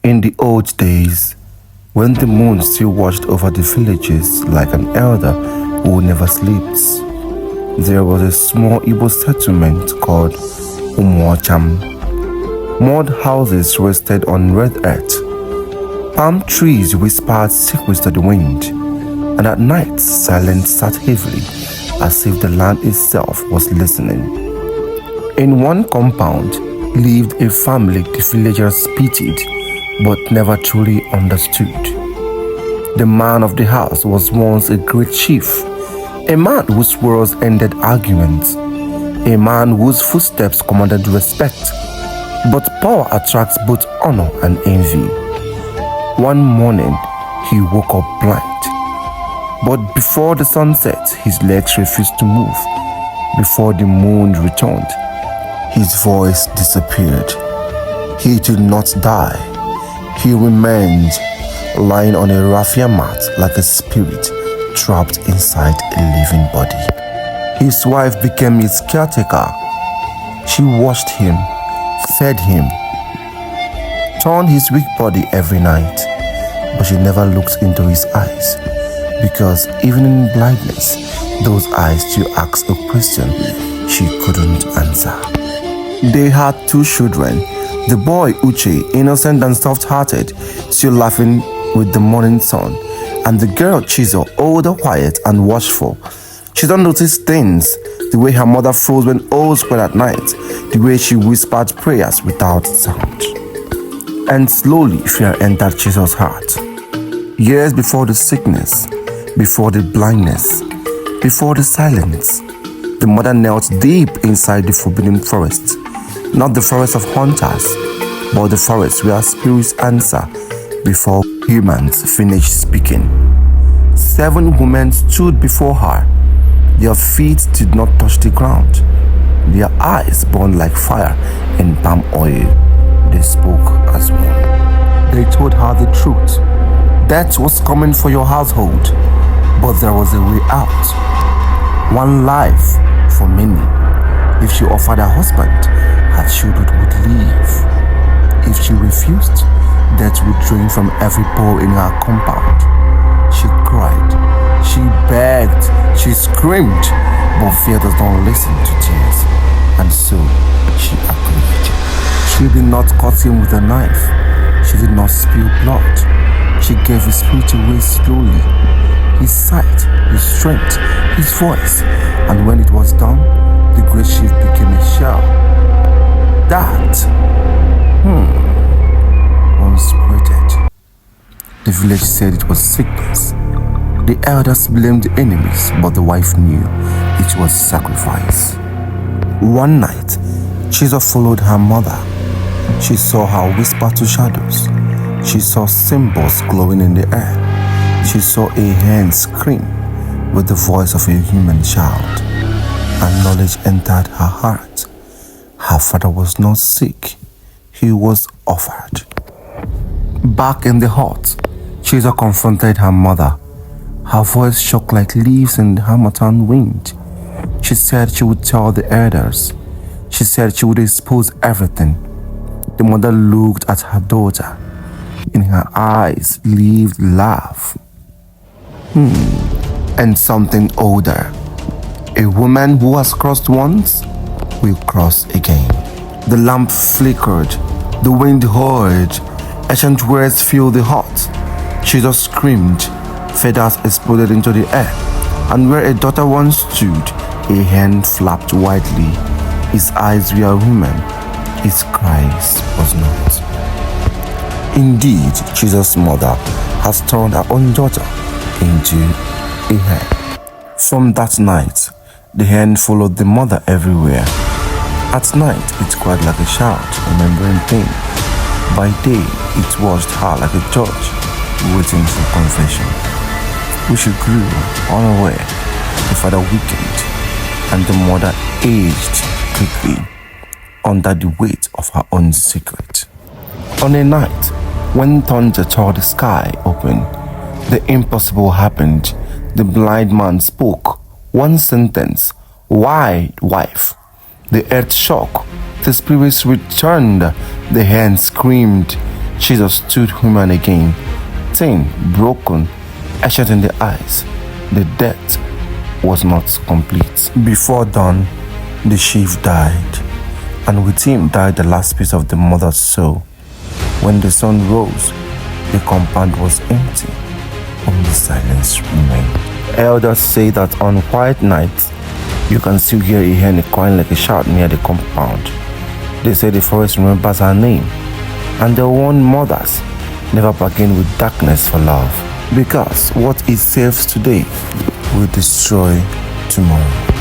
In the old days, when the moon still watched over the villages like an elder who never sleeps, there was a small Igbo settlement called Umuocham. Mud houses rested on red earth. Palm trees whispered secrets to the wind, and at night silence sat heavily as if the land itself was listening. In one compound lived a family the villagers pitied but never truly understood. The man of the house was once a great chief, a man whose words ended arguments, a man whose footsteps commanded respect, but power attracts both honor and envy. One morning, he woke up blind, but before the sun set, his legs refused to move. Before the moon returned, his voice disappeared. He did not die. He remained lying on a raffia mat like a spirit trapped inside a living body. His wife became his caretaker. She washed him, fed him, turned his weak body every night, but she never looked into his eyes, because even in blindness, those eyes still asked a question she couldn't answer. They had 2 children. The boy Uche, innocent and soft-hearted, still laughing with the morning sun, and the girl Chizo, older, quiet and watchful. Chizo noticed things, the way her mother froze when all spread at night, the way she whispered prayers without sound. And slowly fear entered Chizo's heart. Years before the sickness, before the blindness, before the silence, the mother knelt deep inside the forbidden forest. Not the forest of hunters, but the forest where spirits answer before humans finish speaking. 7 women stood before her. Their feet did not touch the ground. Their eyes burned like fire in palm oil. They spoke as one. They told her the truth. Death was coming for your household, but there was a way out. One life for many. If she offered her husband, her children would leave. If she refused, death would drain from every pore in her compound. She cried, she begged, she screamed, but fear does not listen to tears, and so she agreed. She did not cut him with a knife. She did not spill blood. She gave his spirit away slowly, his sight, his strength, his voice, and when it was done, the great chief became a shell. That once waited. The village said it was sickness. The elders blamed the enemies, but the wife knew it was sacrifice. One night, Chizo followed her mother. She saw her whisper to shadows. She saw symbols glowing in the air. She saw a hand scream with the voice of a human child. And knowledge entered her heart. Her father was not sick. He was offered. Back in the hut, Chizo confronted her mother. Her voice shook like leaves in the harmattan wind. She said she would tell the elders. She said she would expose everything. The mother looked at her daughter. In her eyes lived love. And something older. A woman who has crossed once will cross again. The lamp flickered. The wind howled. Ancient words filled the hut. Chizo screamed. Feathers exploded into the air. And where a daughter once stood, a hand flapped widely. His eyes were human. His cries was not. Indeed, Chizo's mother has turned her own daughter into a hen. From that night, the hen followed the mother everywhere. At night, it cried like a child, remembering pain. By day, it watched her like a judge, waiting for confession. When she grew unaware, the father weakened, and the mother aged quickly under the weight of her own secret. On a night, when thunder tore the sky open, the impossible happened. The blind man spoke one sentence, "Why, wife?" The earth shook. The spirits returned. The hen screamed. Jesus stood human again, thin, broken, ashen in the eyes. The death was not complete. Before dawn, the chief died, and with him died the last piece of the mother's soul. When the sun rose, the compound was empty. Only silence remained. Elders say that on quiet nights, you can still hear a hen crying like a shout near the compound. They say the forest remembers her name, and they warn mothers never bargain with darkness for love, because what it saves today will destroy tomorrow.